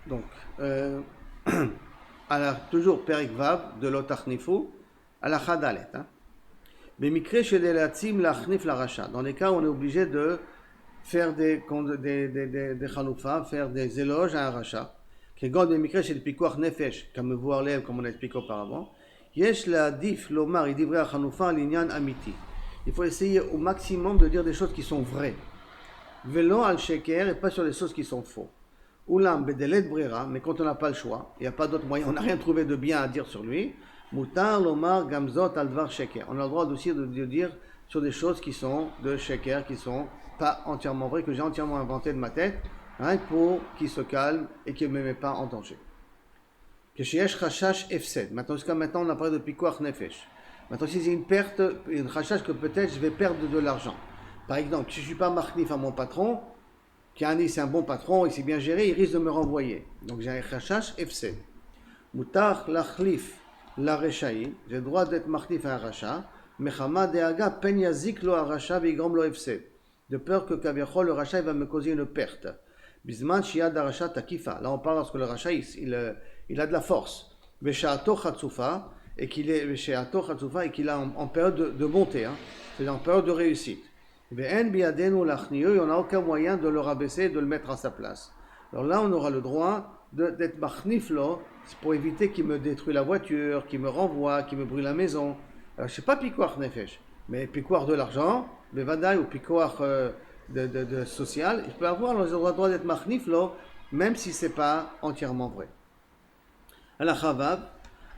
Donc, toujours Perik Vav de l'Otachnifu, à la Chadalet. Bemikre shedelatzim lachnif la racha. Dans les cas où on est obligé de faire des chanoufas, faire des éloges à un rachat. כגון במקרה של פיקוח נפש, כמבואר לב, comme on a expliqué auparavant, יש להעדיף לומר את דברי החנופה על עניין אמיתי. Il faut essayer au maximum de dire des choses qui sont vraies. ולא על שקר, et pas sur les choses qui sont faux. אולם בדלית ברירה, mais quand on n'a pas le choix, il n'y a pas d'autre moyen, on n'a rien trouvé de bien à dire sur lui, מותר לומר גם זאת על דבר שקר. On a le droit aussi de dire sur des choses qui sont de sheker, qui sont pas entièrement vraies, que j'ai entièrement inventé de ma tête, rien que pour qu'il se calme et qu'il ne me met pas en danger. כשיש חשש הפסד. Jusqu'à maintenant, on a parlé de pikuach nefesh. Maintenant, si c'est une perte, une חשש que peut-être je vais perdre de l'argent. Par exemple, si je ne suis pas marnif à mon patron, Kiani c'est un bon patron, il s'est bien géré, il risque de me renvoyer. Donc j'ai un חשש הפסד. מותר להחליף לרשעים, j'ai le droit d'être marnif à un rachat, מחמת דאגה פן יזיק לו הרשע ויגרום לו הפסד. De peur que כביכול le rachat va me causer une perte. Bizman shiad arachat takifa. Là on parle lorsque le rachat il a de la force. Veshato chatsufa et qu'il est en période de montée, c'est en période de réussite. Ve'en biadenu lachniyu, on n'a aucun moyen de le rabaisser, de le mettre à sa place. Alors là on aura le droit d'être machniflo pour éviter qu'il me détruise la voiture, qu'il me renvoie, qu'il me brûle la maison. Alors je sais pas pikuach nefesh, mais pikuach de l'argent, bevadaï ou pikuach de social, il peut avoir le droit d'être machnif, même si ce n'est pas entièrement vrai. Alors, Chavav,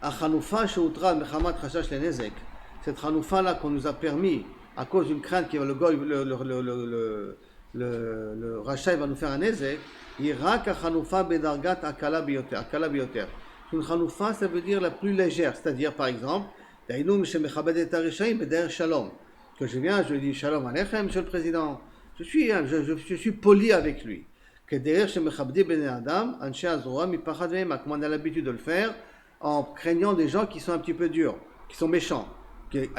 a chanoufa sheutra mechamat chashash lenezek, cette chanoufa là qu'on nous a permis à cause d'une crainte que le rachat va nous faire un nezek, ira ka chanoufa bedargat akala bioter. Une chanoufa, ça veut dire la plus légère, c'est-à-dire par exemple, daïnoum shemechabed et tarishaim beder shalom, que je viens, je lui dis shalom alechem, monsieur le président. Je suis poli avec lui. Comme on a l'habitude de le faire, en craignant des gens qui sont un petit peu durs, qui sont méchants, qui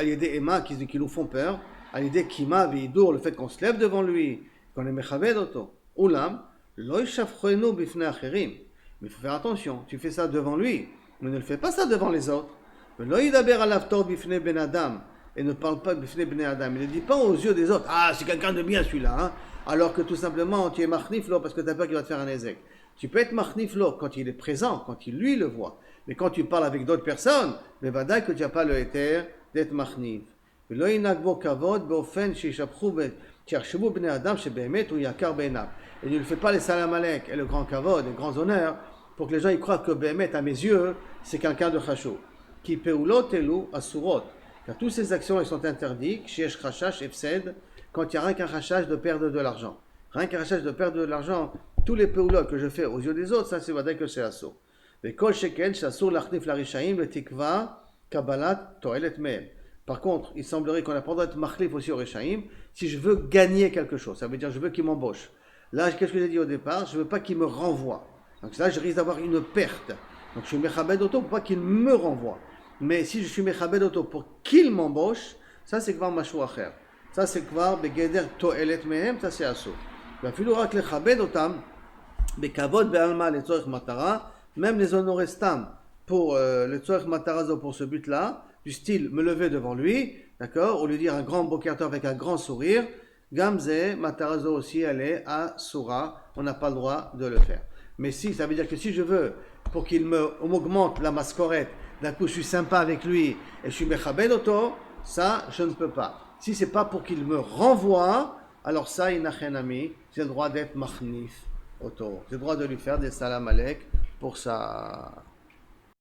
nous font peur, à l'idée kima veidur, le fait qu'on se lève devant lui, qu'on est mechaved auto. Ulam, lo yishafchenu bifnei acherim. Mais il faut faire attention, tu fais ça devant lui, mais ne le fais pas ça devant les autres. Lo yidaber alav tov bifnei ben adam. Et ne parle pas bifnei bnei adam. Il ne dit pas aux yeux des autres, ah, c'est quelqu'un de bien celui-là, alors que tout simplement tu es machniflo parce que tu as peur qu'il va te faire un ézek. Tu peux être machniflo quand il est présent, quand il lui le voit. Mais quand tu parles avec d'autres personnes, mais vadaï que tu n'as pas le éther d'être machnif. Et ne lui fais pas les salam alek et le grand kavod, les grands honneurs, pour que les gens y croient que Béhémet, à mes yeux, c'est quelqu'un de chachou. Qui peulot elu asurot. Car toutes ces actions elles sont interdites, sheyesh chashash efsed, quand il n'y a rien qu'un chashash de perdre de l'argent. Rien qu'un chashash de perdre de l'argent, tous les peulot que je fais aux yeux des autres, ça c'est vadaï que c'est assour. Mais kol sheken, shasur lachnif larishaim, le tikva, kabbalat, toelet mehem. Par contre, il semblerait qu'on n'a pas le droit d'être machlif aussi au rishaim, si je veux gagner quelque chose, ça veut dire je veux qu'il m'embauche. Là, qu'est-ce que j'ai dit au départ? Je ne veux pas qu'il me renvoie. Donc là, je risque d'avoir une perte. Donc je suis mechabed auto pour pas qu'il me renvoie. Mais si je suis mechabed auto pour qu'il m'embauche, ça c'est kvar mashou acher. Ça c'est kvar begeder toelet mehem, ça c'est assour. ואפילו רק לכבד אותם בכבוד בעלמא לצורך מטרה, même les honorer stam pour לצורך מטרה pour ce but-là, du style me lever devant lui, d'accord, ou lui dire un grand boker tov avec un grand sourire, gamze matarazo aussi elle est à soura, on n'a pas le droit de le faire. Mais si, ça veut dire que si je veux pour qu'il m'augmente la mascorette, d'un coup je suis sympa avec lui et je suis mechabed auto, ça je ne peux pas. Si c'est pas pour qu'il me renvoie, alors ça, inachenami, j'ai le droit d'être machnif auto. J'ai le droit de lui faire des salam alek pour ça.